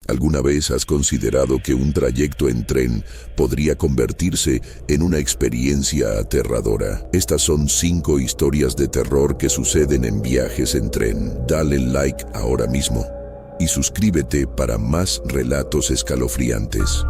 ¿Alguna vez has considerado que un trayecto en tren podría convertirse en una experiencia aterradora? Estas son 5 historias de terror que suceden en viajes en tren. Dale like ahora mismo y suscríbete para más relatos escalofriantes.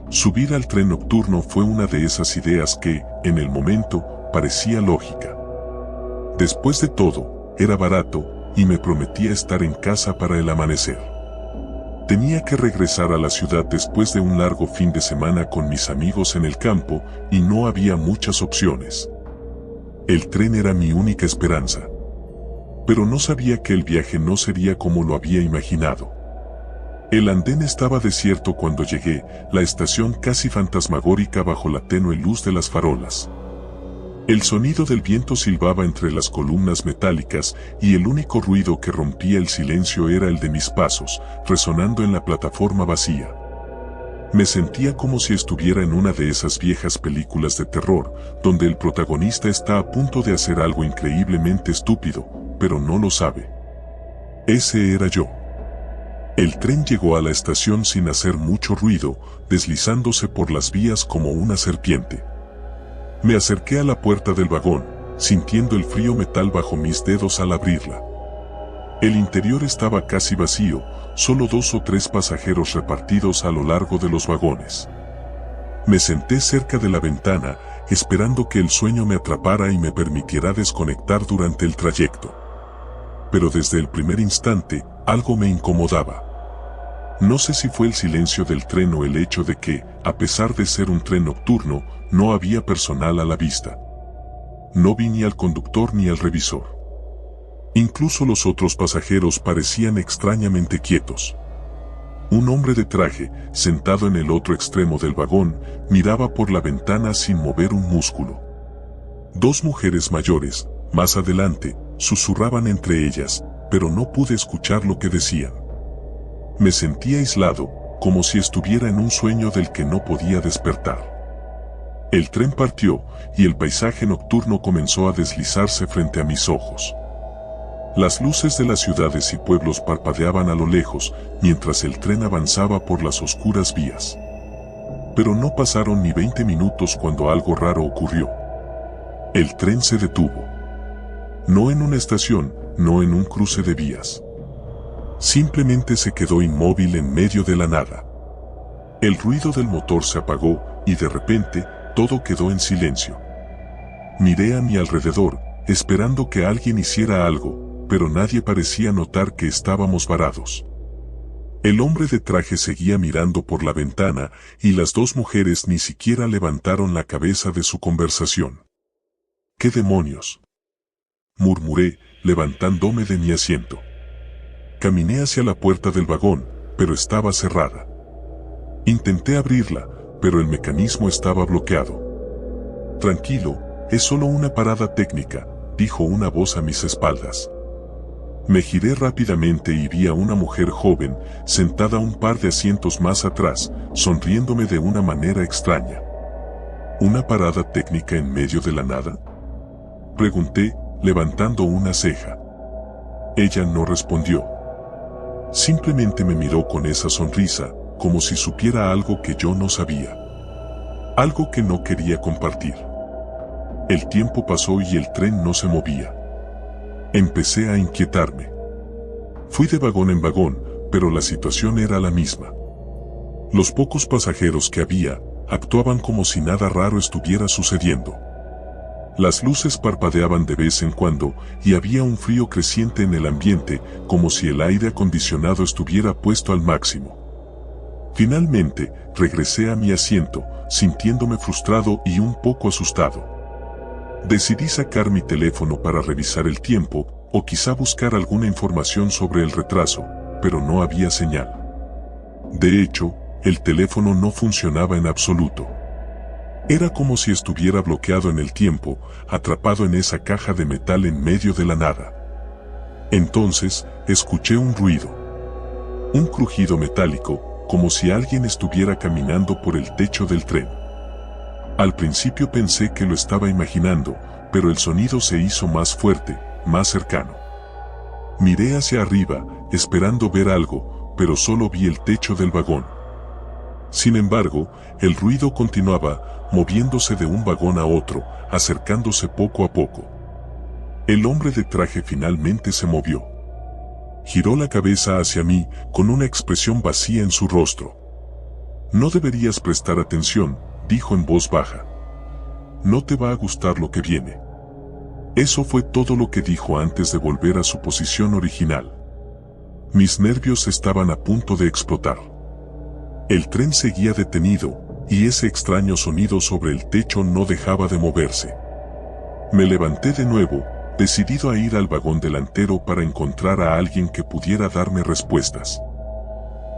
Subir al tren nocturno fue una de esas ideas que, en el momento, parecía lógica. Después de todo, era barato y me prometía estar en casa para el amanecer. Tenía que regresar a la ciudad después de un largo fin de semana con mis amigos en el campo y no había muchas opciones. El tren era mi única esperanza. Pero no sabía que el viaje no sería como lo había imaginado. El andén estaba desierto cuando llegué, la estación casi fantasmagórica bajo la tenue luz de las farolas. El sonido del viento silbaba entre las columnas metálicas y el único ruido que rompía el silencio era el de mis pasos, resonando en la plataforma vacía. Me sentía como si estuviera en una de esas viejas películas de terror, donde el protagonista está a punto de hacer algo increíblemente estúpido, pero no lo sabe. Ese era yo. El tren llegó a la estación sin hacer mucho ruido, deslizándose por las vías como una serpiente. Me acerqué a la puerta del vagón, sintiendo el frío metal bajo mis dedos al abrirla. El interior estaba casi vacío, solo 2 o 3 pasajeros repartidos a lo largo de los vagones. Me senté cerca de la ventana, esperando que el sueño me atrapara y me permitiera desconectar durante el trayecto. Pero desde el primer instante, algo me incomodaba. No sé si fue el silencio del tren o el hecho de que, a pesar de ser un tren nocturno, no había personal a la vista. No vi ni al conductor ni al revisor. Incluso los otros pasajeros parecían extrañamente quietos. Un hombre de traje, sentado en el otro extremo del vagón, miraba por la ventana sin mover un músculo. 2 mujeres mayores, más adelante, susurraban entre ellas, pero no pude escuchar lo que decían. Me sentía aislado, como si estuviera en un sueño del que no podía despertar. El tren partió, y el paisaje nocturno comenzó a deslizarse frente a mis ojos. Las luces de las ciudades y pueblos parpadeaban a lo lejos, mientras el tren avanzaba por las oscuras vías. Pero no pasaron ni 20 minutos cuando algo raro ocurrió. El tren se detuvo. No en una estación, no en un cruce de vías. Simplemente se quedó inmóvil en medio de la nada. El ruido del motor se apagó y de repente todo quedó en silencio. Miré a mi alrededor, esperando que alguien hiciera algo, pero nadie parecía notar que estábamos varados. El hombre de traje seguía mirando por la ventana y las 2 mujeres ni siquiera levantaron la cabeza de su conversación. ¿Qué demonios?, murmuré, levantándome de mi asiento. Caminé hacia la puerta del vagón, pero estaba cerrada. Intenté abrirla, pero el mecanismo estaba bloqueado. Tranquilo, es solo una parada técnica, dijo una voz a mis espaldas. Me giré rápidamente y vi a una mujer joven, sentada un par de asientos más atrás, sonriéndome de una manera extraña. ¿Una parada técnica en medio de la nada?, pregunté, levantando una ceja. Ella no respondió. Simplemente me miró con esa sonrisa, como si supiera algo que yo no sabía. Algo que no quería compartir. El tiempo pasó y el tren no se movía. Empecé a inquietarme. Fui de vagón en vagón, pero la situación era la misma. Los pocos pasajeros que había, actuaban como si nada raro estuviera sucediendo. Las luces parpadeaban de vez en cuando, y había un frío creciente en el ambiente, como si el aire acondicionado estuviera puesto al máximo. Finalmente, regresé a mi asiento, sintiéndome frustrado y un poco asustado. Decidí sacar mi teléfono para revisar el tiempo, o quizá buscar alguna información sobre el retraso, pero no había señal. De hecho, el teléfono no funcionaba en absoluto. Era como si estuviera bloqueado en el tiempo, atrapado en esa caja de metal en medio de la nada. Entonces, escuché un ruido. Un crujido metálico, como si alguien estuviera caminando por el techo del tren. Al principio pensé que lo estaba imaginando, pero el sonido se hizo más fuerte, más cercano. Miré hacia arriba, esperando ver algo, pero solo vi el techo del vagón. Sin embargo, el ruido continuaba, moviéndose de un vagón a otro, acercándose poco a poco. El hombre de traje finalmente se movió. Giró la cabeza hacia mí, con una expresión vacía en su rostro. «No deberías prestar atención», dijo en voz baja. «No te va a gustar lo que viene». Eso fue todo lo que dijo antes de volver a su posición original. Mis nervios estaban a punto de explotar. El tren seguía detenido, y ese extraño sonido sobre el techo no dejaba de moverse. Me levanté de nuevo, decidido a ir al vagón delantero para encontrar a alguien que pudiera darme respuestas.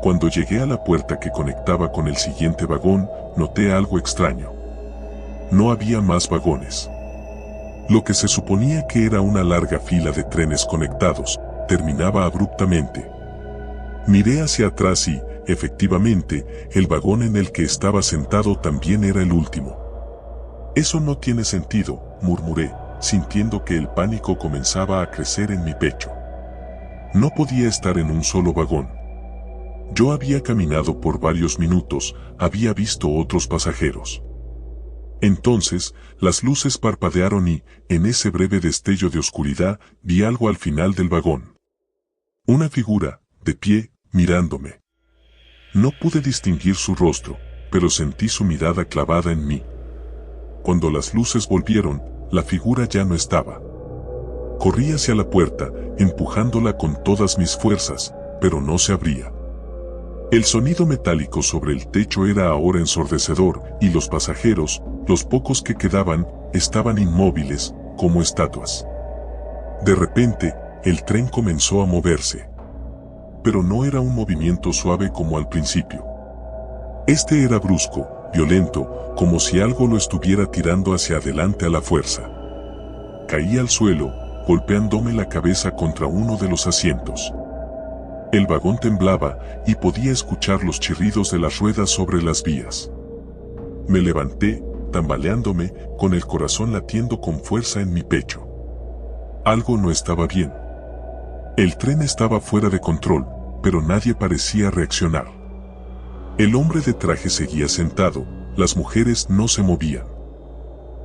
Cuando llegué a la puerta que conectaba con el siguiente vagón, noté algo extraño. No había más vagones. Lo que se suponía que era una larga fila de trenes conectados, terminaba abruptamente. Miré hacia atrás y, efectivamente, el vagón en el que estaba sentado también era el último. «Eso no tiene sentido», murmuré, sintiendo que el pánico comenzaba a crecer en mi pecho. No podía estar en un solo vagón. Yo había caminado por varios minutos, había visto otros pasajeros. Entonces, las luces parpadearon y, en ese breve destello de oscuridad, vi algo al final del vagón. Una figura, de pie, mirándome. No pude distinguir su rostro, pero sentí su mirada clavada en mí. Cuando las luces volvieron, la figura ya no estaba. Corrí hacia la puerta, empujándola con todas mis fuerzas, pero no se abría. El sonido metálico sobre el techo era ahora ensordecedor, y los pasajeros, los pocos que quedaban, estaban inmóviles, como estatuas. De repente, el tren comenzó a moverse. Pero no era un movimiento suave como al principio. Este era brusco, violento, como si algo lo estuviera tirando hacia adelante a la fuerza. Caí al suelo, golpeándome la cabeza contra uno de los asientos. El vagón temblaba, y podía escuchar los chirridos de las ruedas sobre las vías. Me levanté, tambaleándome, con el corazón latiendo con fuerza en mi pecho. Algo no estaba bien. El tren estaba fuera de control, pero nadie parecía reaccionar. El hombre de traje seguía sentado, las mujeres no se movían.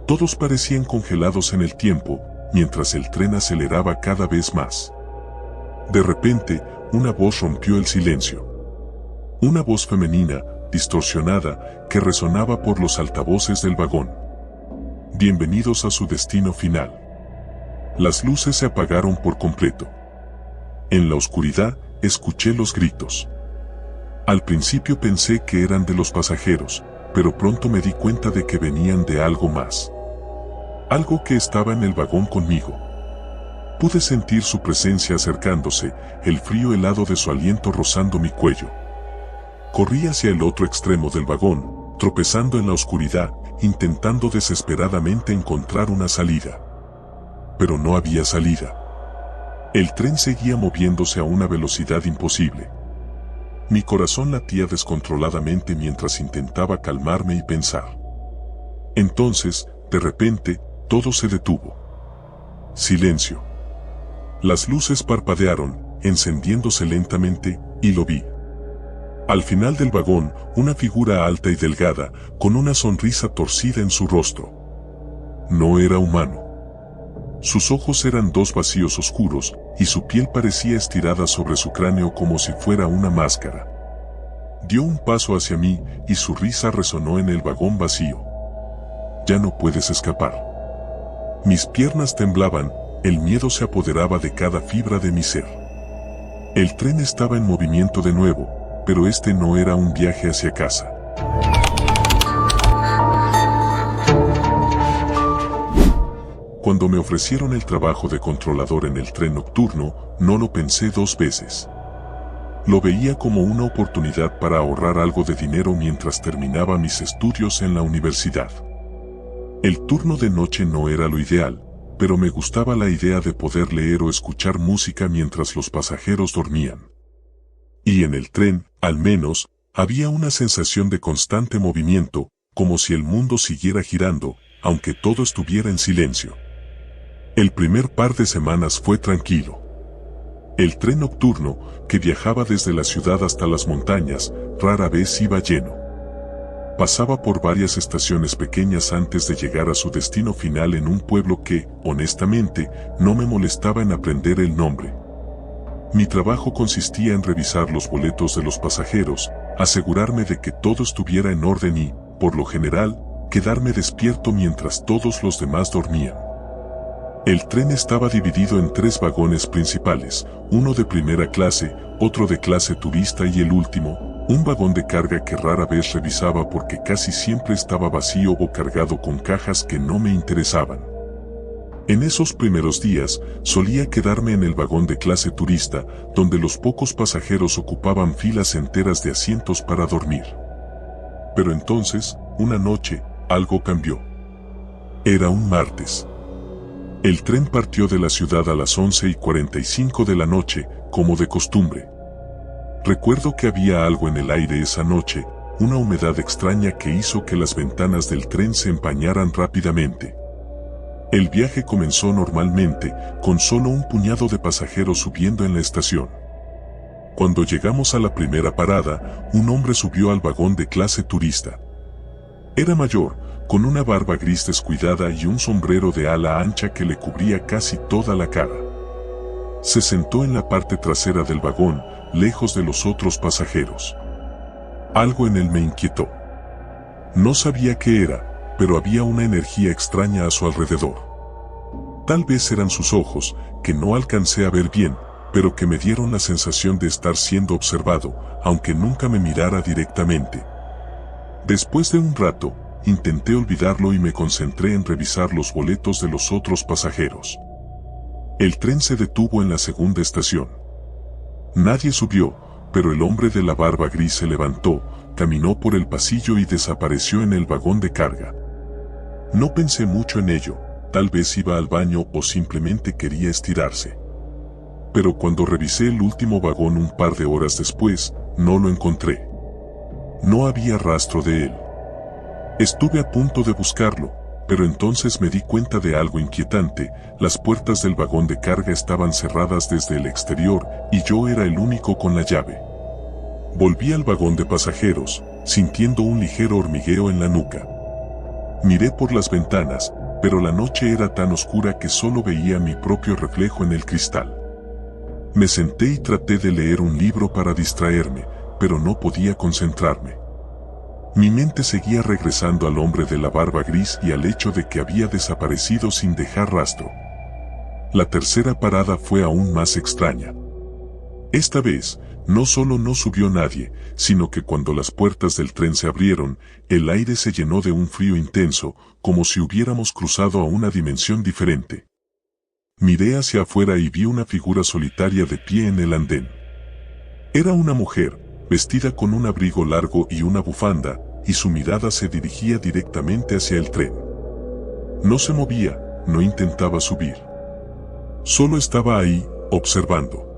Todos parecían congelados en el tiempo, mientras el tren aceleraba cada vez más. De repente, una voz rompió el silencio. Una voz femenina, distorsionada, que resonaba por los altavoces del vagón. Bienvenidos a su destino final. Las luces se apagaron por completo. En la oscuridad, escuché los gritos. Al principio pensé que eran de los pasajeros, pero pronto me di cuenta de que venían de algo más. Algo que estaba en el vagón conmigo. Pude sentir su presencia acercándose, el frío helado de su aliento rozando mi cuello. Corrí hacia el otro extremo del vagón, tropezando en la oscuridad, intentando desesperadamente encontrar una salida. Pero no había salida. El tren seguía moviéndose a una velocidad imposible. Mi corazón latía descontroladamente mientras intentaba calmarme y pensar. Entonces, de repente, todo se detuvo. Silencio. Las luces parpadearon, encendiéndose lentamente, y lo vi. Al final del vagón, una figura alta y delgada, con una sonrisa torcida en su rostro. No era humano. Sus ojos eran dos vacíos oscuros, y su piel parecía estirada sobre su cráneo como si fuera una máscara. Dio un paso hacia mí, y su risa resonó en el vagón vacío. Ya no puedes escapar. Mis piernas temblaban, el miedo se apoderaba de cada fibra de mi ser. El tren estaba en movimiento de nuevo, pero este no era un viaje hacia casa. Cuando me ofrecieron el trabajo de controlador en el tren nocturno, no lo pensé dos veces. Lo veía como una oportunidad para ahorrar algo de dinero mientras terminaba mis estudios en la universidad. El turno de noche no era lo ideal, pero me gustaba la idea de poder leer o escuchar música mientras los pasajeros dormían. Y en el tren, al menos, había una sensación de constante movimiento, como si el mundo siguiera girando, aunque todo estuviera en silencio. El primer par de semanas fue tranquilo. El tren nocturno, que viajaba desde la ciudad hasta las montañas, rara vez iba lleno. Pasaba por varias estaciones pequeñas antes de llegar a su destino final en un pueblo que, honestamente, no me molestaba en aprender el nombre. Mi trabajo consistía en revisar los boletos de los pasajeros, asegurarme de que todo estuviera en orden y, por lo general, quedarme despierto mientras todos los demás dormían. El tren estaba dividido en 3 vagones principales, uno de primera clase, otro de clase turista y el último, un vagón de carga que rara vez revisaba porque casi siempre estaba vacío o cargado con cajas que no me interesaban. En esos primeros días, solía quedarme en el vagón de clase turista, donde los pocos pasajeros ocupaban filas enteras de asientos para dormir. Pero entonces, una noche, algo cambió. Era un martes. El tren partió de la ciudad a las 11:45 de la noche, como de costumbre. Recuerdo que había algo en el aire esa noche, una humedad extraña que hizo que las ventanas del tren se empañaran rápidamente. El viaje comenzó normalmente, con solo un puñado de pasajeros subiendo en la estación. Cuando llegamos a la primera parada, un hombre subió al vagón de clase turista. Era mayor, con una barba gris descuidada y un sombrero de ala ancha que le cubría casi toda la cara. Se sentó en la parte trasera del vagón, lejos de los otros pasajeros. Algo en él me inquietó. No sabía qué era, pero había una energía extraña a su alrededor. Tal vez eran sus ojos, que no alcancé a ver bien, pero que me dieron la sensación de estar siendo observado, aunque nunca me mirara directamente. Después de un rato, intenté olvidarlo y me concentré en revisar los boletos de los otros pasajeros. El tren se detuvo en la segunda estación. Nadie subió, pero el hombre de la barba gris se levantó, caminó por el pasillo y desapareció en el vagón de carga. No pensé mucho en ello, tal vez iba al baño o simplemente quería estirarse. Pero cuando revisé el último vagón un par de horas después, no lo encontré. No había rastro de él. Estuve a punto de buscarlo, pero entonces me di cuenta de algo inquietante: las puertas del vagón de carga estaban cerradas desde el exterior y yo era el único con la llave. Volví al vagón de pasajeros, sintiendo un ligero hormigueo en la nuca. Miré por las ventanas, pero la noche era tan oscura que solo veía mi propio reflejo en el cristal. Me senté y traté de leer un libro para distraerme, pero no podía concentrarme. Mi mente seguía regresando al hombre de la barba gris y al hecho de que había desaparecido sin dejar rastro. La tercera parada fue aún más extraña. Esta vez, no solo no subió nadie, sino que cuando las puertas del tren se abrieron, el aire se llenó de un frío intenso, como si hubiéramos cruzado a una dimensión diferente. Miré hacia afuera y vi una figura solitaria de pie en el andén. Era una mujer, vestida con un abrigo largo y una bufanda, y su mirada se dirigía directamente hacia el tren. No se movía, no intentaba subir. Solo estaba ahí, observando.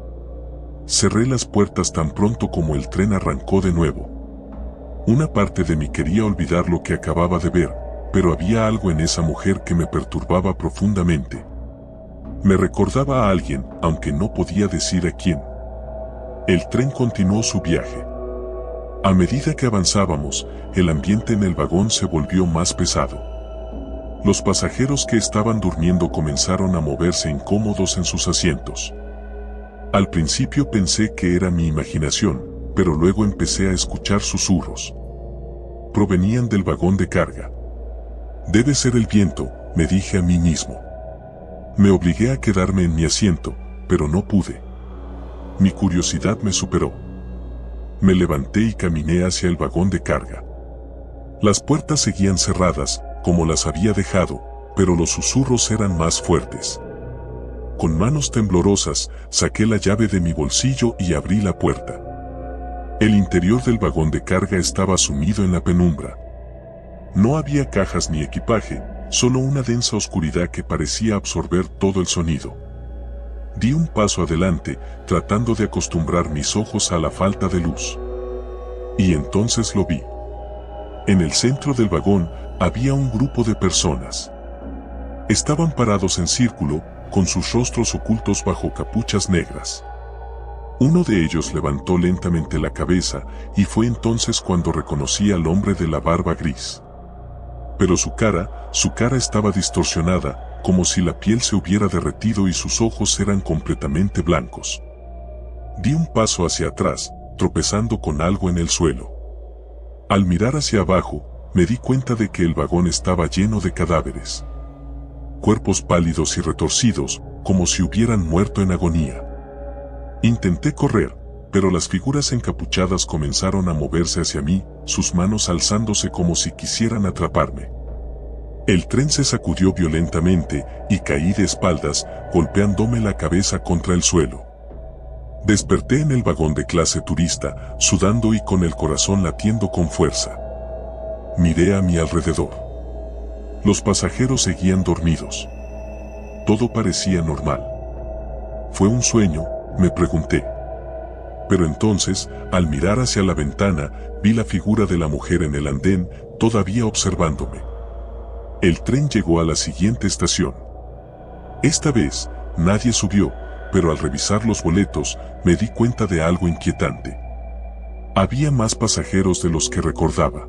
Cerré las puertas tan pronto como el tren arrancó de nuevo. Una parte de mí quería olvidar lo que acababa de ver, pero había algo en esa mujer que me perturbaba profundamente. Me recordaba a alguien, aunque no podía decir a quién. El tren continuó su viaje. A medida que avanzábamos, el ambiente en el vagón se volvió más pesado. Los pasajeros que estaban durmiendo comenzaron a moverse incómodos en sus asientos. Al principio pensé que era mi imaginación, pero luego empecé a escuchar susurros. Provenían del vagón de carga. Debe ser el viento, me dije a mí mismo. Me obligué a quedarme en mi asiento, pero no pude. Mi curiosidad me superó. Me levanté y caminé hacia el vagón de carga. Las puertas seguían cerradas, como las había dejado, pero los susurros eran más fuertes. Con manos temblorosas, saqué la llave de mi bolsillo y abrí la puerta. El interior del vagón de carga estaba sumido en la penumbra. No había cajas ni equipaje, solo una densa oscuridad que parecía absorber todo el sonido. Di un paso adelante, tratando de acostumbrar mis ojos a la falta de luz. Y entonces lo vi. En el centro del vagón había un grupo de personas. Estaban parados en círculo, con sus rostros ocultos bajo capuchas negras. Uno de ellos levantó lentamente la cabeza y fue entonces cuando reconocí al hombre de la barba gris. Pero su cara estaba distorsionada, como si la piel se hubiera derretido y sus ojos eran completamente blancos. Di un paso hacia atrás, tropezando con algo en el suelo. Al mirar hacia abajo, me di cuenta de que el vagón estaba lleno de cadáveres. Cuerpos pálidos y retorcidos, como si hubieran muerto en agonía. Intenté correr, pero las figuras encapuchadas comenzaron a moverse hacia mí, sus manos alzándose como si quisieran atraparme. El tren se sacudió violentamente y caí de espaldas, golpeándome la cabeza contra el suelo. Desperté en el vagón de clase turista, sudando y con el corazón latiendo con fuerza. Miré a mi alrededor. Los pasajeros seguían dormidos. Todo parecía normal. ¿Fue un sueño?, me pregunté. Pero entonces, al mirar hacia la ventana, vi la figura de la mujer en el andén, todavía observándome. El tren llegó a la siguiente estación. Esta vez, nadie subió, pero al revisar los boletos, me di cuenta de algo inquietante. Había más pasajeros de los que recordaba.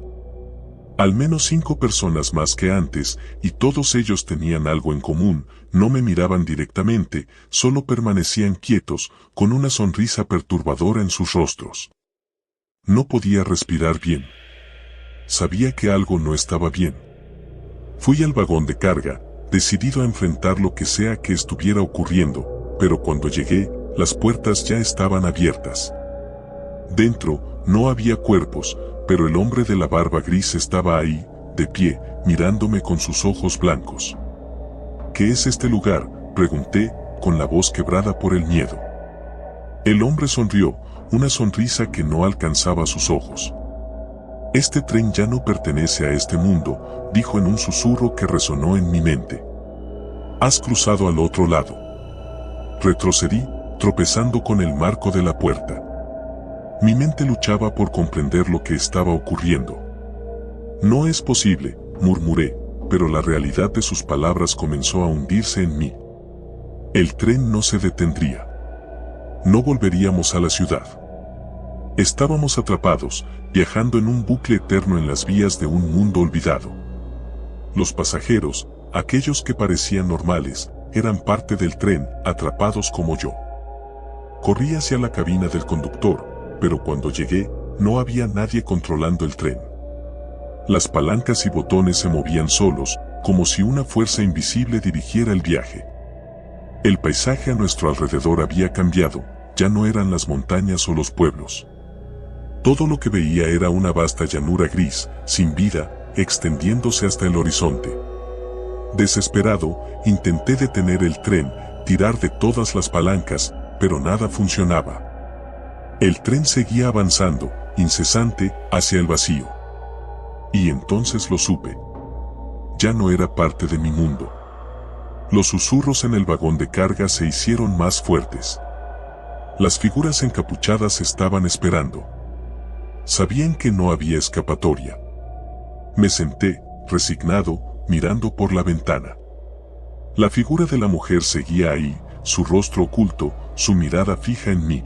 Al menos 5 personas más que antes, y todos ellos tenían algo en común, no me miraban directamente, solo permanecían quietos, con una sonrisa perturbadora en sus rostros. No podía respirar bien. Sabía que algo no estaba bien. Fui al vagón de carga, decidido a enfrentar lo que sea que estuviera ocurriendo, pero cuando llegué, las puertas ya estaban abiertas. Dentro, no había cuerpos, pero el hombre de la barba gris estaba ahí, de pie, mirándome con sus ojos blancos. ¿Qué es este lugar?, pregunté, con la voz quebrada por el miedo. El hombre sonrió, una sonrisa que no alcanzaba sus ojos. Este tren ya no pertenece a este mundo, dijo en un susurro que resonó en mi mente. Has cruzado al otro lado. Retrocedí, tropezando con el marco de la puerta. Mi mente luchaba por comprender lo que estaba ocurriendo. No es posible, murmuré, pero la realidad de sus palabras comenzó a hundirse en mí. El tren no se detendría. No volveríamos a la ciudad. Estábamos atrapados, viajando en un bucle eterno en las vías de un mundo olvidado. Los pasajeros, aquellos que parecían normales, eran parte del tren, atrapados como yo. Corrí hacia la cabina del conductor, pero cuando llegué, no había nadie controlando el tren. Las palancas y botones se movían solos, como si una fuerza invisible dirigiera el viaje. El paisaje a nuestro alrededor había cambiado, ya no eran las montañas o los pueblos. Todo lo que veía era una vasta llanura gris, sin vida, extendiéndose hasta el horizonte. Desesperado, intenté detener el tren, tirar de todas las palancas, pero nada funcionaba. El tren seguía avanzando, incesante, hacia el vacío. Y entonces lo supe. Ya no era parte de mi mundo. Los susurros en el vagón de carga se hicieron más fuertes. Las figuras encapuchadas estaban esperando. Sabían que no había escapatoria. Me senté, resignado, mirando por la ventana. La figura de la mujer seguía ahí, su rostro oculto, su mirada fija en mí.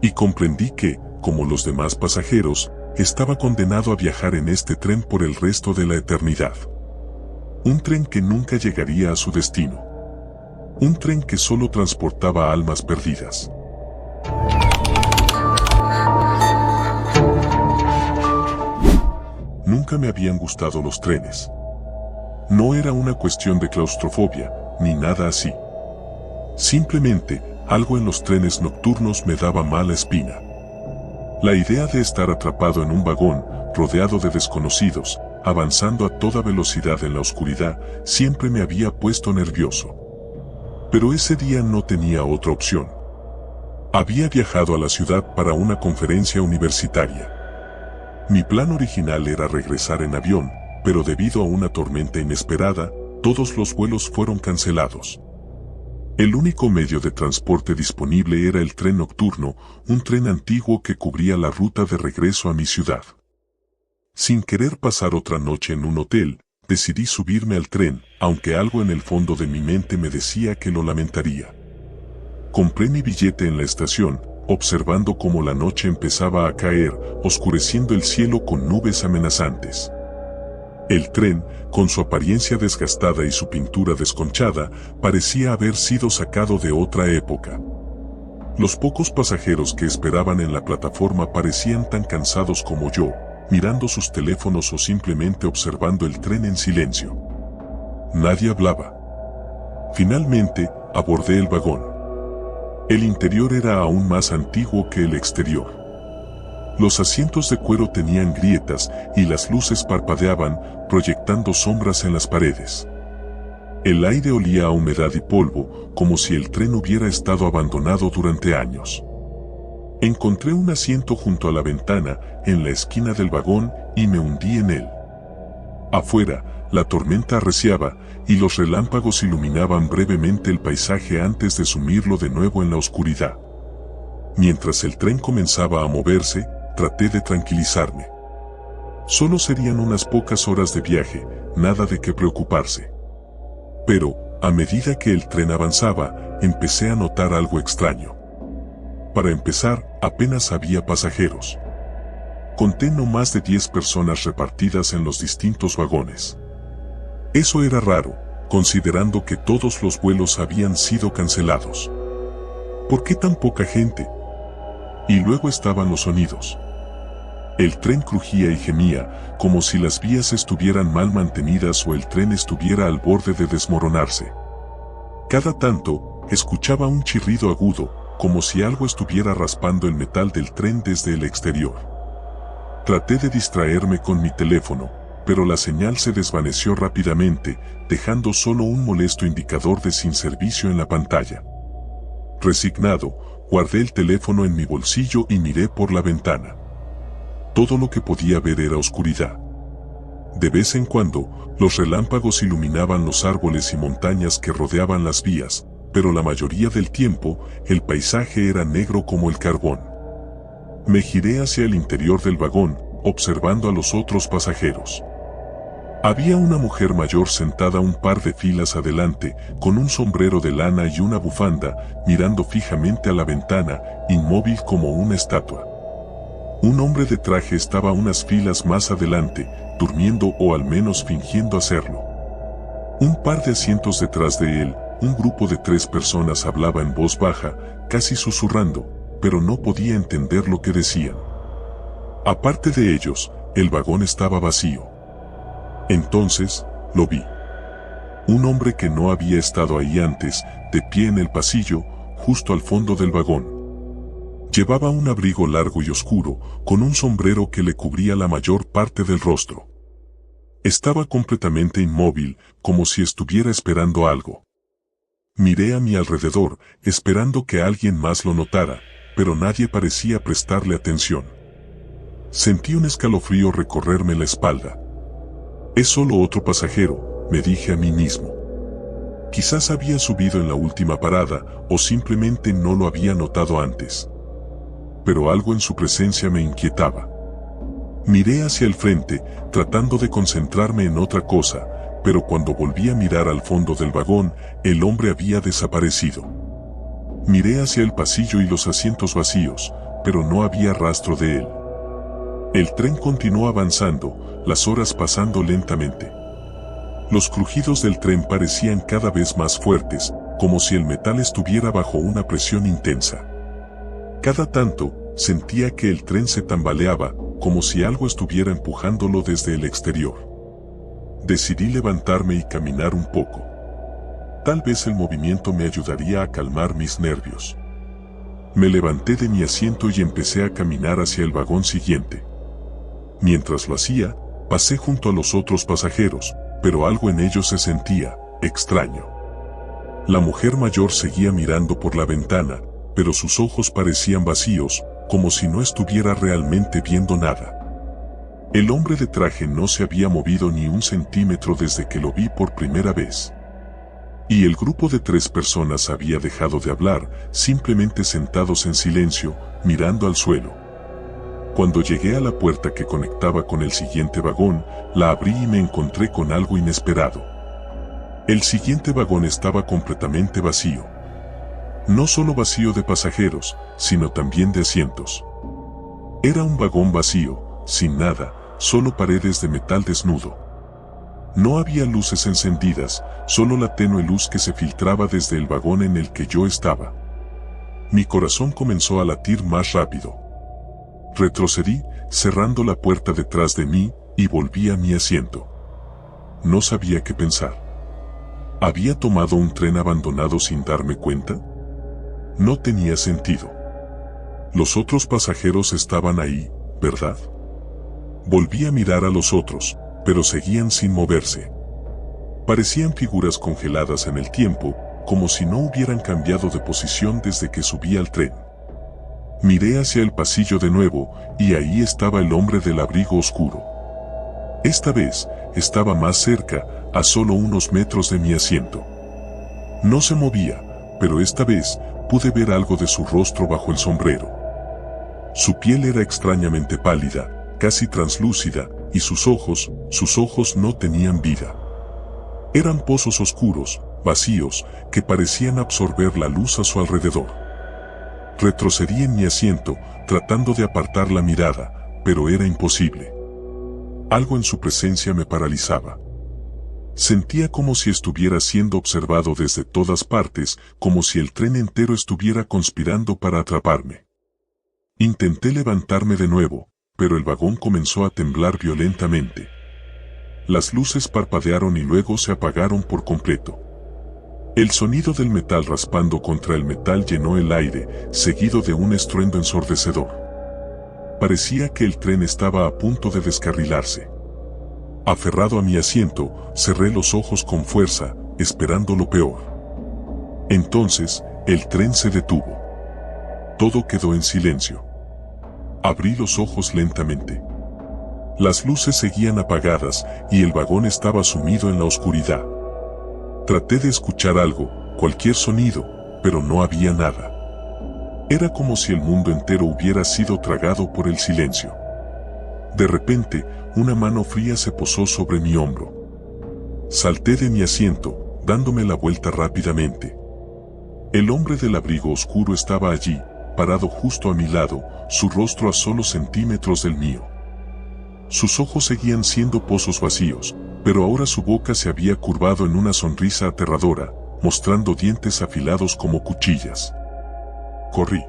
Y comprendí que, como los demás pasajeros, estaba condenado a viajar en este tren por el resto de la eternidad. Un tren que nunca llegaría a su destino. Un tren que solo transportaba almas perdidas. Nunca me habían gustado los trenes. No era una cuestión de claustrofobia, ni nada así. Simplemente, algo en los trenes nocturnos me daba mala espina. La idea de estar atrapado en un vagón, rodeado de desconocidos, avanzando a toda velocidad en la oscuridad, siempre me había puesto nervioso. Pero ese día no tenía otra opción. Había viajado a la ciudad para una conferencia universitaria. Mi plan original era regresar en avión, pero debido a una tormenta inesperada, todos los vuelos fueron cancelados. El único medio de transporte disponible era el tren nocturno, un tren antiguo que cubría la ruta de regreso a mi ciudad. Sin querer pasar otra noche en un hotel, decidí subirme al tren, aunque algo en el fondo de mi mente me decía que lo lamentaría. Compré mi billete en la estación, observando cómo la noche empezaba a caer, oscureciendo el cielo con nubes amenazantes. El tren, con su apariencia desgastada y su pintura desconchada, parecía haber sido sacado de otra época. Los pocos pasajeros que esperaban en la plataforma parecían tan cansados como yo, mirando sus teléfonos o simplemente observando el tren en silencio. Nadie hablaba. Finalmente, abordé el vagón. El interior era aún más antiguo que el exterior. Los asientos de cuero tenían grietas y las luces parpadeaban, proyectando sombras en las paredes. El aire olía a humedad y polvo, como si el tren hubiera estado abandonado durante años. Encontré un asiento junto a la ventana, en la esquina del vagón, y me hundí en él. Afuera, la tormenta arreciaba, y los relámpagos iluminaban brevemente el paisaje antes de sumirlo de nuevo en la oscuridad. Mientras el tren comenzaba a moverse, traté de tranquilizarme. Solo serían unas pocas horas de viaje, nada de qué preocuparse. Pero, a medida que el tren avanzaba, empecé a notar algo extraño. Para empezar, apenas había pasajeros. Conté no más de 10 personas repartidas en los distintos vagones. Eso era raro, considerando que todos los vuelos habían sido cancelados. ¿Por qué tan poca gente? Y luego estaban los sonidos. El tren crujía y gemía, como si las vías estuvieran mal mantenidas o el tren estuviera al borde de desmoronarse. Cada tanto, escuchaba un chirrido agudo, como si algo estuviera raspando el metal del tren desde el exterior. Traté de distraerme con mi teléfono, pero la señal se desvaneció rápidamente, dejando solo un molesto indicador de sin servicio en la pantalla. Resignado, guardé el teléfono en mi bolsillo y miré por la ventana. Todo lo que podía ver era oscuridad. De vez en cuando, los relámpagos iluminaban los árboles y montañas que rodeaban las vías, pero la mayoría del tiempo, el paisaje era negro como el carbón. Me giré hacia el interior del vagón, observando a los otros pasajeros. Había una mujer mayor sentada un par de filas adelante, con un sombrero de lana y una bufanda, mirando fijamente a la ventana, inmóvil como una estatua. Un hombre de traje estaba unas filas más adelante, durmiendo o al menos fingiendo hacerlo. Un par de asientos detrás de él, un grupo de 3 personas hablaba en voz baja, casi susurrando, pero no podía entender lo que decían. Aparte de ellos, el vagón estaba vacío. Entonces, lo vi. Un hombre que no había estado ahí antes, de pie en el pasillo, justo al fondo del vagón. Llevaba un abrigo largo y oscuro, con un sombrero que le cubría la mayor parte del rostro. Estaba completamente inmóvil, como si estuviera esperando algo. Miré a mi alrededor, esperando que alguien más lo notara, pero nadie parecía prestarle atención. Sentí un escalofrío recorrerme la espalda. Es solo otro pasajero, me dije a mí mismo. Quizás había subido en la última parada, o simplemente no lo había notado antes. Pero algo en su presencia me inquietaba. Miré hacia el frente, tratando de concentrarme en otra cosa, pero cuando volví a mirar al fondo del vagón, el hombre había desaparecido. Miré hacia el pasillo y los asientos vacíos, pero no había rastro de él. El tren continuó avanzando, las horas pasando lentamente. Los crujidos del tren parecían cada vez más fuertes, como si el metal estuviera bajo una presión intensa. Cada tanto, sentía que el tren se tambaleaba, como si algo estuviera empujándolo desde el exterior. Decidí levantarme y caminar un poco. Tal vez el movimiento me ayudaría a calmar mis nervios. Me levanté de mi asiento y empecé a caminar hacia el vagón siguiente. Mientras lo hacía, pasé junto a los otros pasajeros, pero algo en ellos se sentía extraño. La mujer mayor seguía mirando por la ventana, pero sus ojos parecían vacíos, como si no estuviera realmente viendo nada. El hombre de traje no se había movido ni un centímetro desde que lo vi por primera vez. Y el grupo de 3 personas había dejado de hablar, simplemente sentados en silencio, mirando al suelo. Cuando llegué a la puerta que conectaba con el siguiente vagón, la abrí y me encontré con algo inesperado. El siguiente vagón estaba completamente vacío. No solo vacío de pasajeros, sino también de asientos. Era un vagón vacío, sin nada, solo paredes de metal desnudo. No había luces encendidas, solo la tenue luz que se filtraba desde el vagón en el que yo estaba. Mi corazón comenzó a latir más rápido. Retrocedí, cerrando la puerta detrás de mí, y volví a mi asiento. No sabía qué pensar. ¿Había tomado un tren abandonado sin darme cuenta? No tenía sentido. Los otros pasajeros estaban ahí, ¿verdad? Volví a mirar a los otros, pero seguían sin moverse. Parecían figuras congeladas en el tiempo, como si no hubieran cambiado de posición desde que subí al tren. Miré hacia el pasillo de nuevo, y ahí estaba el hombre del abrigo oscuro. Esta vez, estaba más cerca, a solo unos metros de mi asiento. No se movía, pero esta vez, pude ver algo de su rostro bajo el sombrero. Su piel era extrañamente pálida, casi translúcida, y sus ojos no tenían vida. Eran pozos oscuros, vacíos, que parecían absorber la luz a su alrededor. Retrocedí en mi asiento, tratando de apartar la mirada, pero era imposible. Algo en su presencia me paralizaba. Sentía como si estuviera siendo observado desde todas partes, como si el tren entero estuviera conspirando para atraparme. Intenté levantarme de nuevo, pero el vagón comenzó a temblar violentamente. Las luces parpadearon y luego se apagaron por completo. El sonido del metal raspando contra el metal llenó el aire, seguido de un estruendo ensordecedor. Parecía que el tren estaba a punto de descarrilarse. Aferrado a mi asiento, cerré los ojos con fuerza, esperando lo peor. Entonces, el tren se detuvo. Todo quedó en silencio. Abrí los ojos lentamente. Las luces seguían apagadas y el vagón estaba sumido en la oscuridad. Traté de escuchar algo, cualquier sonido, pero no había nada. Era como si el mundo entero hubiera sido tragado por el silencio. De repente, una mano fría se posó sobre mi hombro. Salté de mi asiento, dándome la vuelta rápidamente. El hombre del abrigo oscuro estaba allí, parado justo a mi lado, su rostro a solo centímetros del mío. Sus ojos seguían siendo pozos vacíos, pero ahora su boca se había curvado en una sonrisa aterradora, mostrando dientes afilados como cuchillas. Corrí.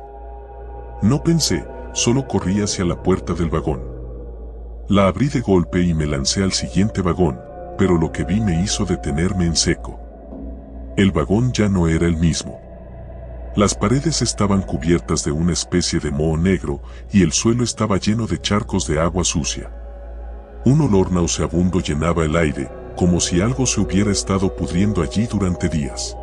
No pensé, solo corrí hacia la puerta del vagón. La abrí de golpe y me lancé al siguiente vagón, pero lo que vi me hizo detenerme en seco. El vagón ya no era el mismo. Las paredes estaban cubiertas de una especie de moho negro y el suelo estaba lleno de charcos de agua sucia. Un olor nauseabundo llenaba el aire, como si algo se hubiera estado pudriendo allí durante días.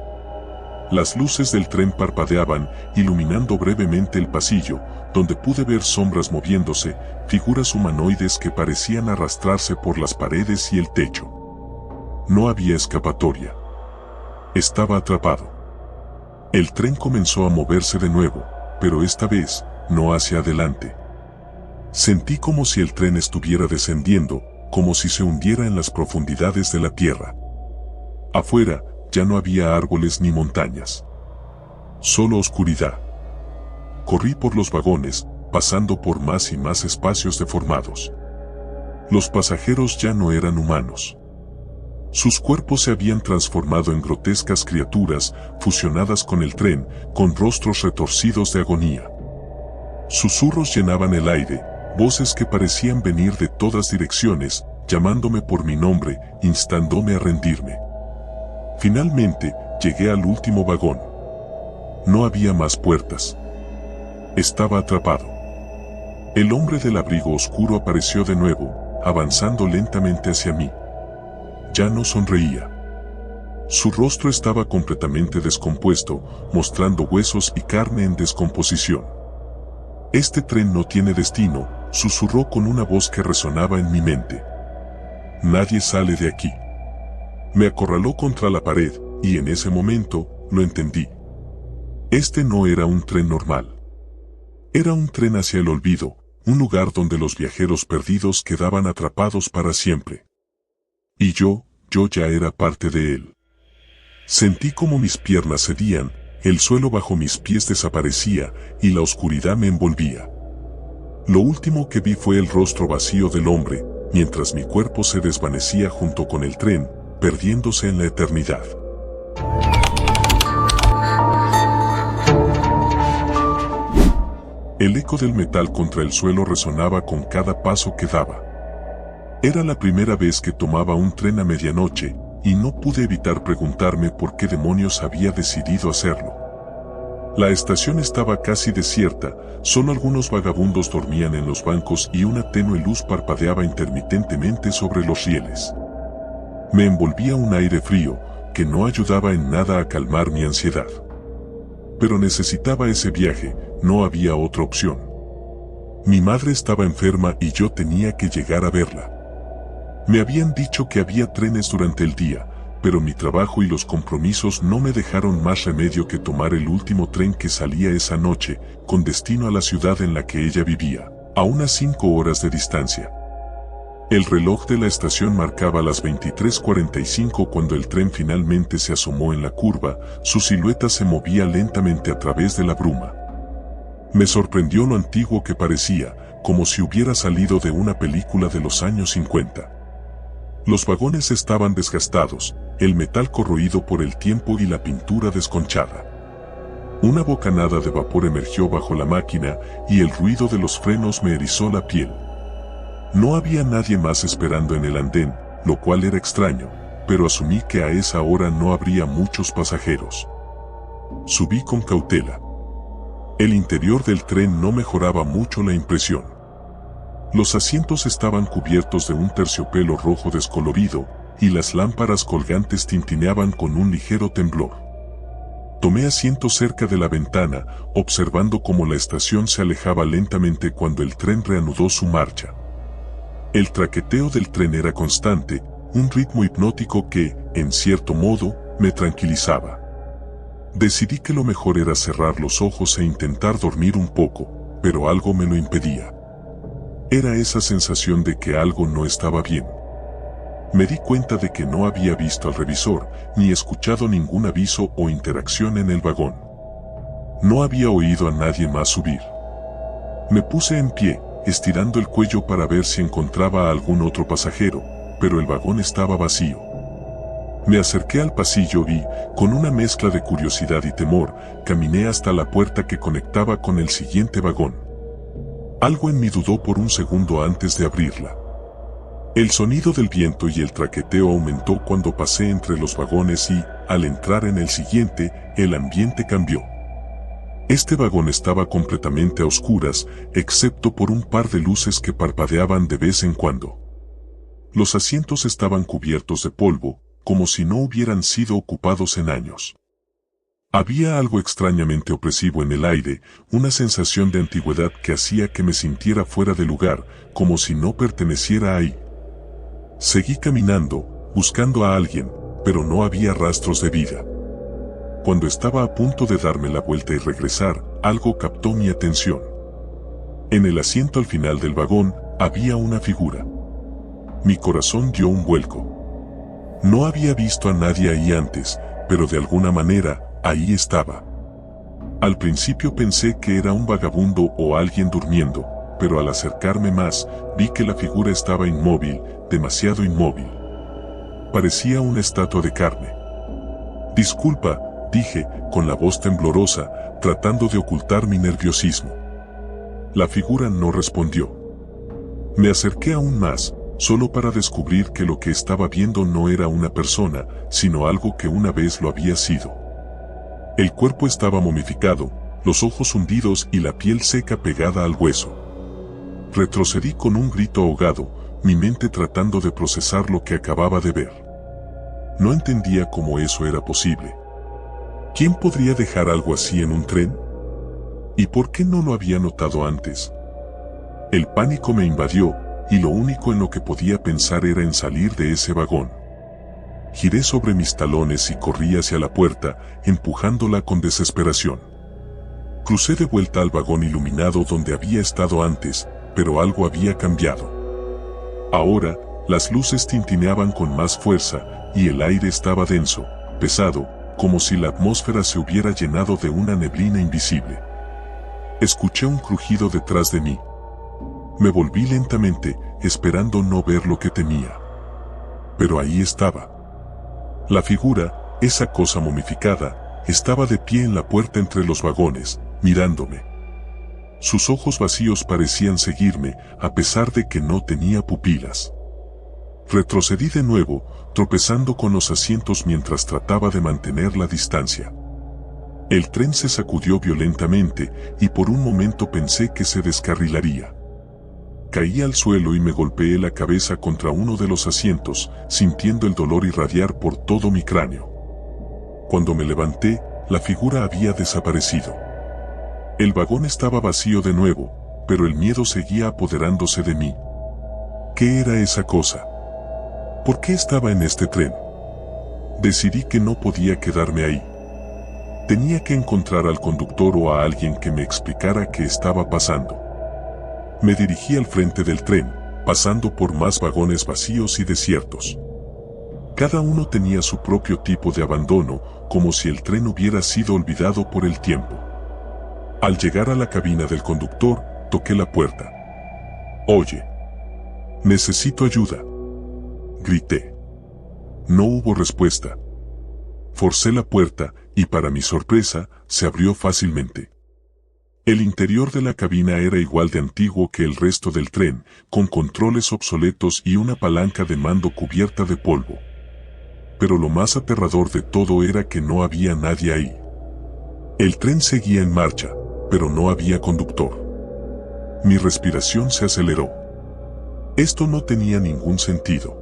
Las luces del tren parpadeaban, iluminando brevemente el pasillo, donde pude ver sombras moviéndose, figuras humanoides que parecían arrastrarse por las paredes y el techo. No había escapatoria. Estaba atrapado. El tren comenzó a moverse de nuevo, pero esta vez, no hacia adelante. Sentí como si el tren estuviera descendiendo, como si se hundiera en las profundidades de la tierra. Afuera, ya no había árboles ni montañas. Solo oscuridad. Corrí por los vagones, pasando por más y más espacios deformados. Los pasajeros ya no eran humanos. Sus cuerpos se habían transformado en grotescas criaturas, fusionadas con el tren, con rostros retorcidos de agonía. Susurros llenaban el aire, voces que parecían venir de todas direcciones, llamándome por mi nombre, instándome a rendirme. Finalmente, llegué al último vagón. No había más puertas. Estaba atrapado. El hombre del abrigo oscuro apareció de nuevo, avanzando lentamente hacia mí. Ya no sonreía. Su rostro estaba completamente descompuesto, mostrando huesos y carne en descomposición. Este tren no tiene destino, susurró con una voz que resonaba en mi mente. Nadie sale de aquí. Me acorraló contra la pared, y en ese momento, lo entendí. Este no era un tren normal. Era un tren hacia el olvido, un lugar donde los viajeros perdidos quedaban atrapados para siempre. Y yo ya era parte de él. Sentí como mis piernas cedían, el suelo bajo mis pies desaparecía y la oscuridad me envolvía. Lo último que vi fue el rostro vacío del hombre, mientras mi cuerpo se desvanecía junto con el tren, perdiéndose en la eternidad. El eco del metal contra el suelo resonaba con cada paso que daba. Era la primera vez que tomaba un tren a medianoche, y no pude evitar preguntarme por qué demonios había decidido hacerlo. La estación estaba casi desierta, solo algunos vagabundos dormían en los bancos y una tenue luz parpadeaba intermitentemente sobre los rieles. Me envolvía un aire frío, que no ayudaba en nada a calmar mi ansiedad. Pero necesitaba ese viaje, no había otra opción. Mi madre estaba enferma y yo tenía que llegar a verla. Me habían dicho que había trenes durante el día, pero mi trabajo y los compromisos no me dejaron más remedio que tomar el último tren que salía esa noche, con destino a la ciudad en la que ella vivía, a unas 5 horas de distancia. El reloj de la estación marcaba las 23:45 cuando el tren finalmente se asomó en la curva, su silueta se movía lentamente a través de la bruma. Me sorprendió lo antiguo que parecía, como si hubiera salido de una película de los años 50. Los vagones estaban desgastados, el metal corroído por el tiempo y la pintura desconchada. Una bocanada de vapor emergió bajo la máquina y el ruido de los frenos me erizó la piel. No había nadie más esperando en el andén, lo cual era extraño, pero asumí que a esa hora no habría muchos pasajeros. Subí con cautela. El interior del tren no mejoraba mucho la impresión. Los asientos estaban cubiertos de un terciopelo rojo descolorido, y las lámparas colgantes tintineaban con un ligero temblor. Tomé asiento cerca de la ventana, observando cómo la estación se alejaba lentamente cuando el tren reanudó su marcha. El traqueteo del tren era constante, un ritmo hipnótico que, en cierto modo, me tranquilizaba. Decidí que lo mejor era cerrar los ojos e intentar dormir un poco, pero algo me lo impedía. Era esa sensación de que algo no estaba bien. Me di cuenta de que no había visto al revisor, ni escuchado ningún aviso o interacción en el vagón. No había oído a nadie más subir. Me puse en pie, estirando el cuello para ver si encontraba a algún otro pasajero, pero el vagón estaba vacío. Me acerqué al pasillo y, con una mezcla de curiosidad y temor, caminé hasta la puerta que conectaba con el siguiente vagón. Algo en mí dudó por un segundo antes de abrirla. El sonido del viento y el traqueteo aumentó cuando pasé entre los vagones y, al entrar en el siguiente, el ambiente cambió. Este vagón estaba completamente a oscuras, excepto por un par de luces que parpadeaban de vez en cuando. Los asientos estaban cubiertos de polvo, como si no hubieran sido ocupados en años. Había algo extrañamente opresivo en el aire, una sensación de antigüedad que hacía que me sintiera fuera de lugar, como si no perteneciera ahí. Seguí caminando, buscando a alguien, pero no había rastros de vida. Cuando estaba a punto de darme la vuelta y regresar, algo captó mi atención. En el asiento al final del vagón, había una figura. Mi corazón dio un vuelco. No había visto a nadie ahí antes, pero de alguna manera, ahí estaba. Al principio pensé que era un vagabundo o alguien durmiendo, pero al acercarme más, vi que la figura estaba inmóvil, demasiado inmóvil. Parecía una estatua de carne. «Disculpa», dije, con la voz temblorosa, tratando de ocultar mi nerviosismo. La figura no respondió. Me acerqué aún más, solo para descubrir que lo que estaba viendo no era una persona, sino algo que una vez lo había sido. El cuerpo estaba momificado, los ojos hundidos y la piel seca pegada al hueso. Retrocedí con un grito ahogado, mi mente tratando de procesar lo que acababa de ver. No entendía cómo eso era posible. ¿Quién podría dejar algo así en un tren? ¿Y por qué no lo había notado antes? El pánico me invadió, y lo único en lo que podía pensar era en salir de ese vagón. Giré sobre mis talones y corrí hacia la puerta, empujándola con desesperación. Crucé de vuelta al vagón iluminado donde había estado antes, pero algo había cambiado. Ahora, las luces tintineaban con más fuerza, y el aire estaba denso, pesado, como si la atmósfera se hubiera llenado de una neblina invisible. Escuché un crujido detrás de mí. Me volví lentamente, esperando no ver lo que temía. Pero ahí estaba. La figura, esa cosa momificada, estaba de pie en la puerta entre los vagones, mirándome. Sus ojos vacíos parecían seguirme, a pesar de que no tenía pupilas. Retrocedí de nuevo, tropezando con los asientos mientras trataba de mantener la distancia. El tren se sacudió violentamente, y por un momento pensé que se descarrilaría. Caí al suelo y me golpeé la cabeza contra uno de los asientos, sintiendo el dolor irradiar por todo mi cráneo. Cuando me levanté, la figura había desaparecido. El vagón estaba vacío de nuevo, pero el miedo seguía apoderándose de mí. ¿Qué era esa cosa? ¿Por qué estaba en este tren? Decidí que no podía quedarme ahí. Tenía que encontrar al conductor o a alguien que me explicara qué estaba pasando. Me dirigí al frente del tren, pasando por más vagones vacíos y desiertos. Cada uno tenía su propio tipo de abandono, como si el tren hubiera sido olvidado por el tiempo. Al llegar a la cabina del conductor, toqué la puerta. «Oye, necesito ayuda», grité. No hubo respuesta. Forcé la puerta, y para mi sorpresa, se abrió fácilmente. El interior de la cabina era igual de antiguo que el resto del tren, con controles obsoletos y una palanca de mando cubierta de polvo. Pero lo más aterrador de todo era que no había nadie ahí. El tren seguía en marcha, pero no había conductor. Mi respiración se aceleró. Esto no tenía ningún sentido.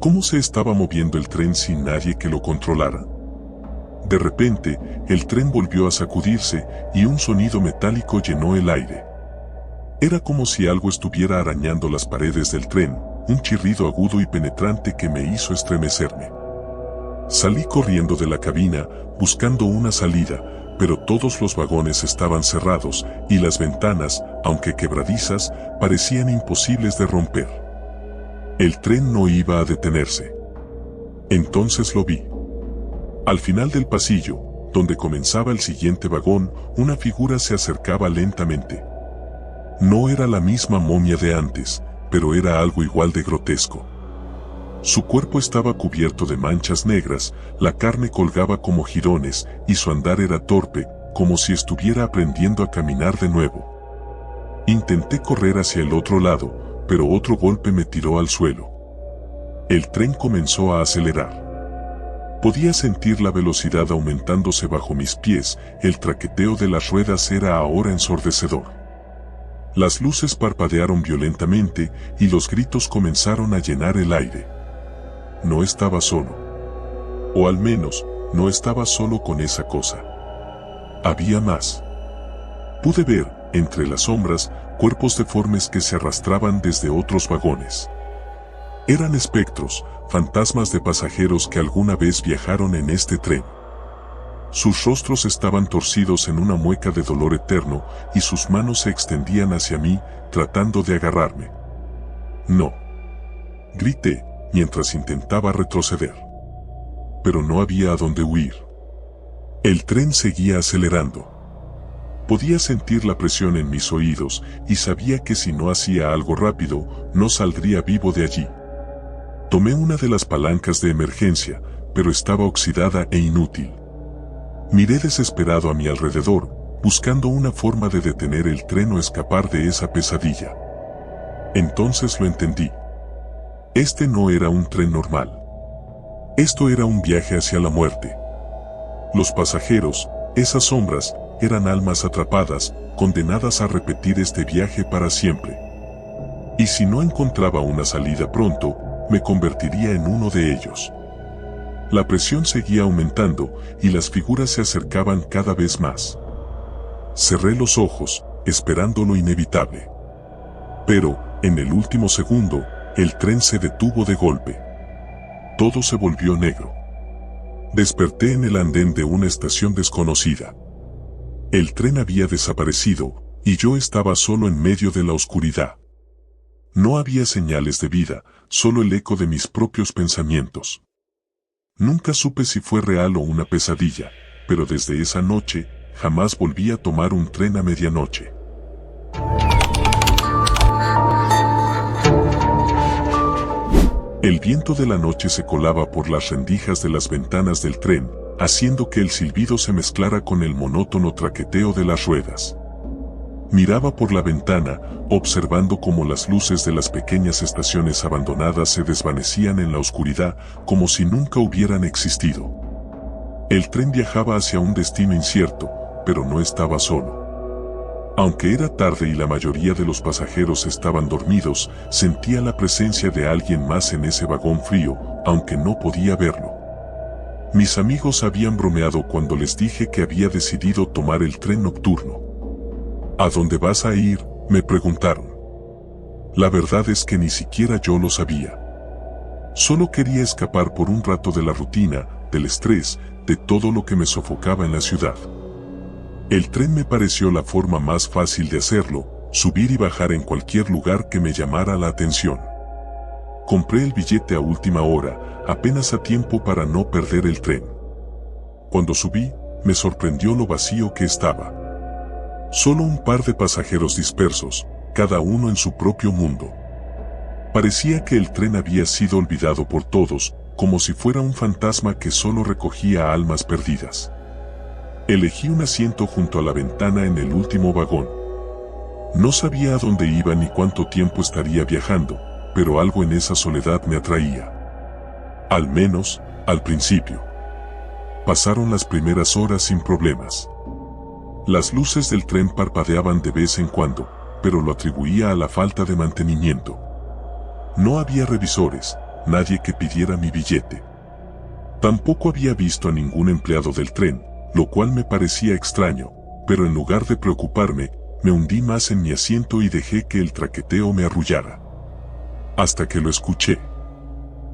¿Cómo se estaba moviendo el tren sin nadie que lo controlara? De repente, el tren volvió a sacudirse y un sonido metálico llenó el aire. Era como si algo estuviera arañando las paredes del tren, un chirrido agudo y penetrante que me hizo estremecerme. Salí corriendo de la cabina, buscando una salida, pero todos los vagones estaban cerrados y las ventanas, aunque quebradizas, parecían imposibles de romper. El tren no iba a detenerse. Entonces lo vi. Al final del pasillo, donde comenzaba el siguiente vagón, una figura se acercaba lentamente. No era la misma momia de antes, pero era algo igual de grotesco. Su cuerpo estaba cubierto de manchas negras, la carne colgaba como jirones, y su andar era torpe, como si estuviera aprendiendo a caminar de nuevo. Intenté correr hacia el otro lado, pero otro golpe me tiró al suelo. El tren comenzó a acelerar. Podía sentir la velocidad aumentándose bajo mis pies, el traqueteo de las ruedas era ahora ensordecedor. Las luces parpadearon violentamente y los gritos comenzaron a llenar el aire. No estaba solo. O al menos, no estaba solo con esa cosa. Había más. Pude ver, entre las sombras, cuerpos deformes que se arrastraban desde otros vagones. Eran espectros, fantasmas de pasajeros que alguna vez viajaron en este tren. Sus rostros estaban torcidos en una mueca de dolor eterno, y sus manos se extendían hacia mí, tratando de agarrarme. «No», grité, mientras intentaba retroceder. Pero no había a dónde huir. El tren seguía acelerando. Podía sentir la presión en mis oídos, y sabía que si no hacía algo rápido, no saldría vivo de allí. Tomé una de las palancas de emergencia, pero estaba oxidada e inútil. Miré desesperado a mi alrededor, buscando una forma de detener el tren o escapar de esa pesadilla. Entonces lo entendí. Este no era un tren normal. Esto era un viaje hacia la muerte. Los pasajeros, esas sombras, eran almas atrapadas, condenadas a repetir este viaje para siempre. Y si no encontraba una salida pronto, me convertiría en uno de ellos. La presión seguía aumentando y las figuras se acercaban cada vez más. Cerré los ojos, esperando lo inevitable. Pero, en el último segundo, el tren se detuvo de golpe. Todo se volvió negro. Desperté en el andén de una estación desconocida. El tren había desaparecido, Y yo estaba solo en medio de la oscuridad. No había señales de vida, solo el eco de mis propios pensamientos. Nunca supe si fue real o una pesadilla, pero desde esa noche, jamás volví a tomar un tren a medianoche. El viento de la noche se colaba por las rendijas de las ventanas del tren, haciendo que el silbido se mezclara con el monótono traqueteo de las ruedas. Miraba por la ventana, observando cómo las luces de las pequeñas estaciones abandonadas se desvanecían en la oscuridad, como si nunca hubieran existido. El tren viajaba hacia un destino incierto, pero no estaba solo. Aunque era tarde y la mayoría de los pasajeros estaban dormidos, sentía la presencia de alguien más en ese vagón frío, aunque no podía verlo. Mis amigos habían bromeado cuando les dije que había decidido tomar el tren nocturno. ¿A dónde vas a ir?, me preguntaron. La verdad es que ni siquiera yo lo sabía. Solo quería escapar por un rato de la rutina, del estrés, de todo lo que me sofocaba en la ciudad. El tren me pareció la forma más fácil de hacerlo, subir y bajar en cualquier lugar que me llamara la atención. Compré el billete a última hora, apenas a tiempo para no perder el tren. Cuando subí, me sorprendió lo vacío que estaba. Solo un par de pasajeros dispersos, cada uno en su propio mundo. Parecía que el tren había sido olvidado por todos, como si fuera un fantasma que solo recogía almas perdidas. Elegí un asiento junto a la ventana en el último vagón. No sabía a dónde iba ni cuánto tiempo estaría viajando, pero algo en esa soledad me atraía. Al menos, al principio. Pasaron las primeras horas sin problemas. Las luces del tren parpadeaban de vez en cuando, pero lo atribuía a la falta de mantenimiento. No había revisores, nadie que pidiera mi billete. Tampoco había visto a ningún empleado del tren, lo cual me parecía extraño, pero en lugar de preocuparme, me hundí más en mi asiento y dejé que el traqueteo me arrullara. Hasta que lo escuché.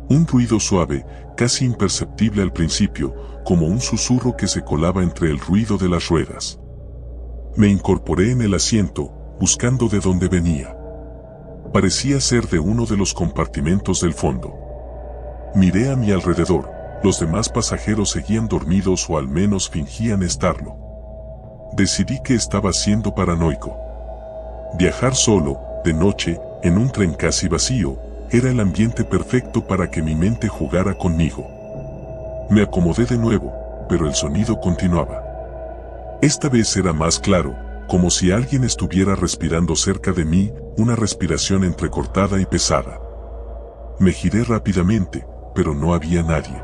Un ruido suave, casi imperceptible al principio, como un susurro que se colaba entre el ruido de las ruedas. Me incorporé en el asiento, buscando de dónde venía. Parecía ser de uno de los compartimentos del fondo. Miré a mi alrededor, los demás pasajeros seguían dormidos o al menos fingían estarlo. Decidí que estaba siendo paranoico. Viajar solo, de noche, en un tren casi vacío, era el ambiente perfecto para que mi mente jugara conmigo. Me acomodé de nuevo, pero el sonido continuaba. Esta vez era más claro, como si alguien estuviera respirando cerca de mí, una respiración entrecortada y pesada. Me giré rápidamente, pero no había nadie.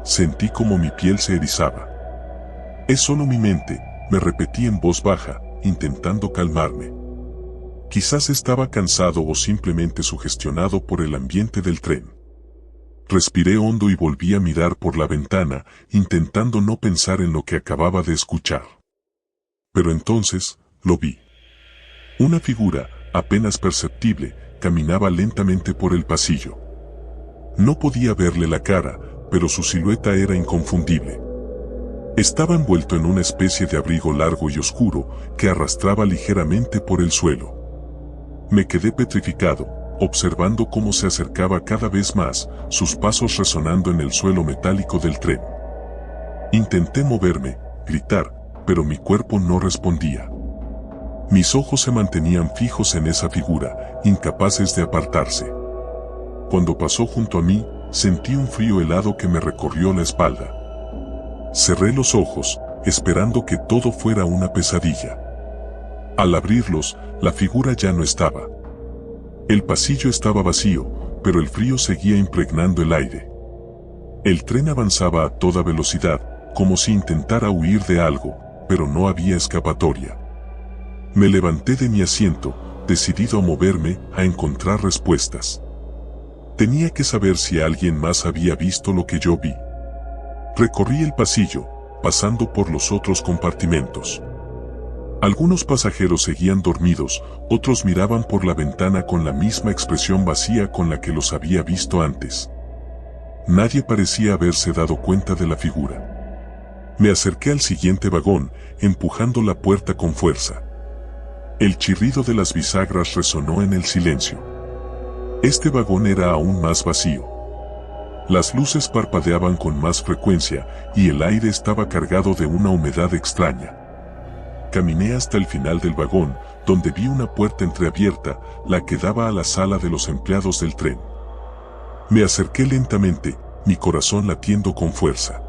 Sentí como mi piel se erizaba. Es solo mi mente, me repetí en voz baja, intentando calmarme. Quizás estaba cansado o simplemente sugestionado por el ambiente del tren. Respiré hondo y volví a mirar por la ventana, intentando no pensar en lo que acababa de escuchar. Pero entonces, lo vi. Una figura, apenas perceptible, caminaba lentamente por el pasillo. No podía verle la cara, pero su silueta era inconfundible. Estaba envuelto en una especie de abrigo largo y oscuro, que arrastraba ligeramente por el suelo. Me quedé petrificado, observando cómo se acercaba cada vez más, sus pasos resonando en el suelo metálico del tren. Intenté moverme, gritar, pero mi cuerpo no respondía. Mis ojos se mantenían fijos en esa figura, incapaces de apartarse. Cuando pasó junto a mí, sentí un frío helado que me recorrió la espalda. Cerré los ojos, esperando que todo fuera una pesadilla. Al abrirlos, la figura ya no estaba. El pasillo estaba vacío, pero el frío seguía impregnando el aire. El tren avanzaba a toda velocidad, como si intentara huir de algo, pero no había escapatoria. Me levanté de mi asiento, decidido a moverme, a encontrar respuestas. Tenía que saber si alguien más había visto lo que yo vi. Recorrí el pasillo, pasando por los otros compartimentos. Algunos pasajeros seguían dormidos, otros miraban por la ventana con la misma expresión vacía con la que los había visto antes. Nadie parecía haberse dado cuenta de la figura. Me acerqué al siguiente vagón, empujando la puerta con fuerza. El chirrido de las bisagras resonó en el silencio. Este vagón era aún más vacío. Las luces parpadeaban con más frecuencia y el aire estaba cargado de una humedad extraña. Caminé hasta el final del vagón, donde vi una puerta entreabierta, la que daba a la sala de los empleados del tren. Me acerqué lentamente, mi corazón latiendo con fuerza.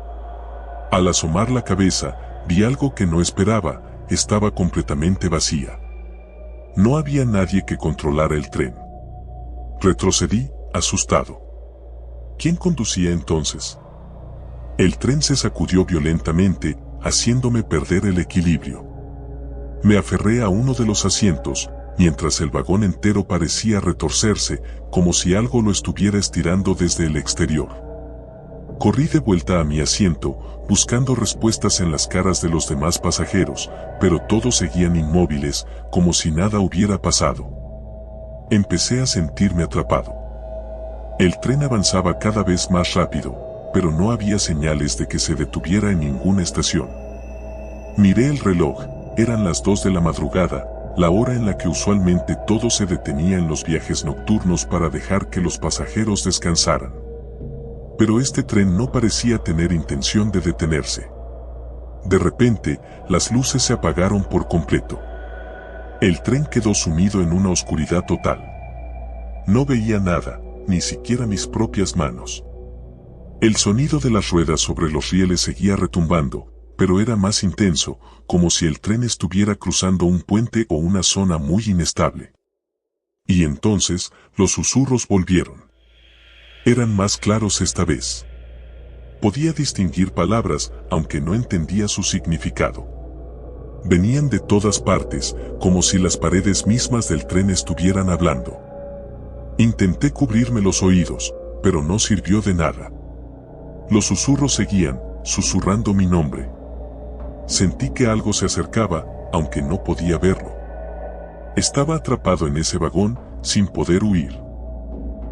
Al asomar la cabeza, vi algo que no esperaba, estaba completamente vacía. No había nadie que controlara el tren. Retrocedí, asustado. ¿Quién conducía entonces? El tren se sacudió violentamente, haciéndome perder el equilibrio. Me aferré a uno de los asientos, mientras el vagón entero parecía retorcerse, como si algo lo estuviera estirando desde el exterior. Corrí de vuelta a mi asiento, buscando respuestas en las caras de los demás pasajeros, pero todos seguían inmóviles, como si nada hubiera pasado. Empecé a sentirme atrapado. El tren avanzaba cada vez más rápido, pero no había señales de que se detuviera en ninguna estación. Miré el reloj, eran las 2 de la madrugada, la hora en la que usualmente todo se detenía en los viajes nocturnos para dejar que los pasajeros descansaran. Pero este tren no parecía tener intención de detenerse. De repente, las luces se apagaron por completo. El tren quedó sumido en una oscuridad total. No veía nada, ni siquiera mis propias manos. El sonido de las ruedas sobre los rieles seguía retumbando, pero era más intenso, como si el tren estuviera cruzando un puente o una zona muy inestable. Y entonces, los susurros volvieron. Eran más claros esta vez. Podía distinguir palabras, aunque no entendía su significado. Venían de todas partes, como si las paredes mismas del tren estuvieran hablando. Intenté cubrirme los oídos, pero no sirvió de nada. Los susurros seguían, susurrando mi nombre. Sentí que algo se acercaba, aunque no podía verlo. Estaba atrapado en ese vagón, sin poder huir.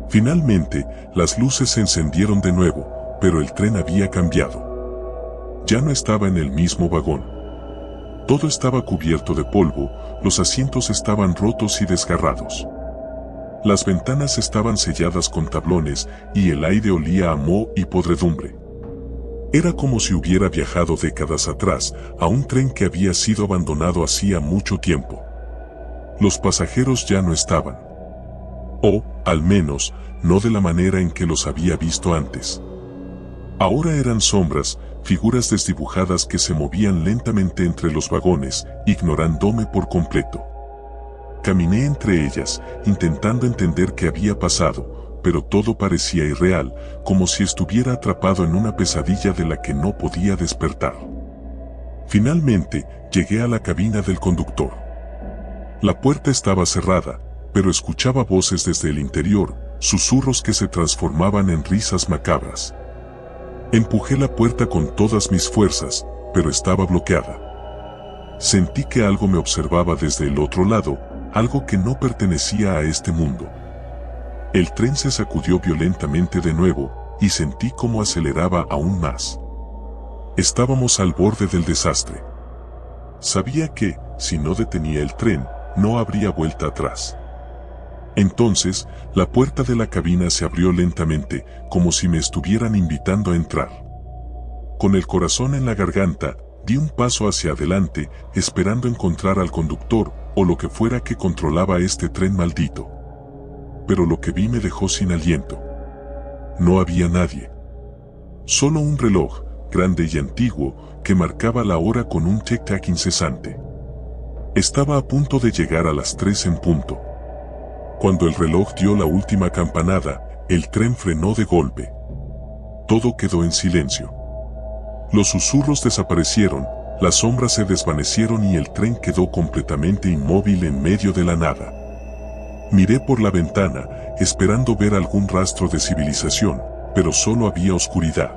Finalmente, las luces se encendieron de nuevo, pero el tren había cambiado. Ya no estaba en el mismo vagón. Todo estaba cubierto de polvo, los asientos estaban rotos y desgarrados. Las ventanas estaban selladas con tablones y el aire olía a moho y podredumbre. Era como si hubiera viajado décadas atrás, a un tren que había sido abandonado hacía mucho tiempo. Los pasajeros ya no estaban. O, al menos, no de la manera en que los había visto antes. Ahora eran sombras, figuras desdibujadas que se movían lentamente entre los vagones, ignorándome por completo. Caminé entre ellas, intentando entender qué había pasado, pero todo parecía irreal, como si estuviera atrapado en una pesadilla de la que no podía despertar. Finalmente, llegué a la cabina del conductor. La puerta estaba cerrada, pero escuchaba voces desde el interior, susurros que se transformaban en risas macabras. Empujé la puerta con todas mis fuerzas, pero estaba bloqueada. Sentí que algo me observaba desde el otro lado, algo que no pertenecía a este mundo. El tren se sacudió violentamente de nuevo, y sentí cómo aceleraba aún más. Estábamos al borde del desastre. Sabía que, si no detenía el tren, no habría vuelta atrás. Entonces, la puerta de la cabina se abrió lentamente, como si me estuvieran invitando a entrar. Con el corazón en la garganta, di un paso hacia adelante, esperando encontrar al conductor, o lo que fuera que controlaba este tren maldito. Pero lo que vi me dejó sin aliento. No había nadie. Solo un reloj, grande y antiguo, que marcaba la hora con un tic-tac incesante. Estaba a punto de llegar a las 3 en punto. Cuando el reloj dio la última campanada, el tren frenó de golpe. Todo quedó en silencio. Los susurros desaparecieron, las sombras se desvanecieron y el tren quedó completamente inmóvil en medio de la nada. Miré por la ventana, esperando ver algún rastro de civilización, pero solo había oscuridad.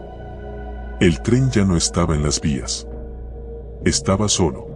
El tren ya no estaba en las vías. Estaba solo.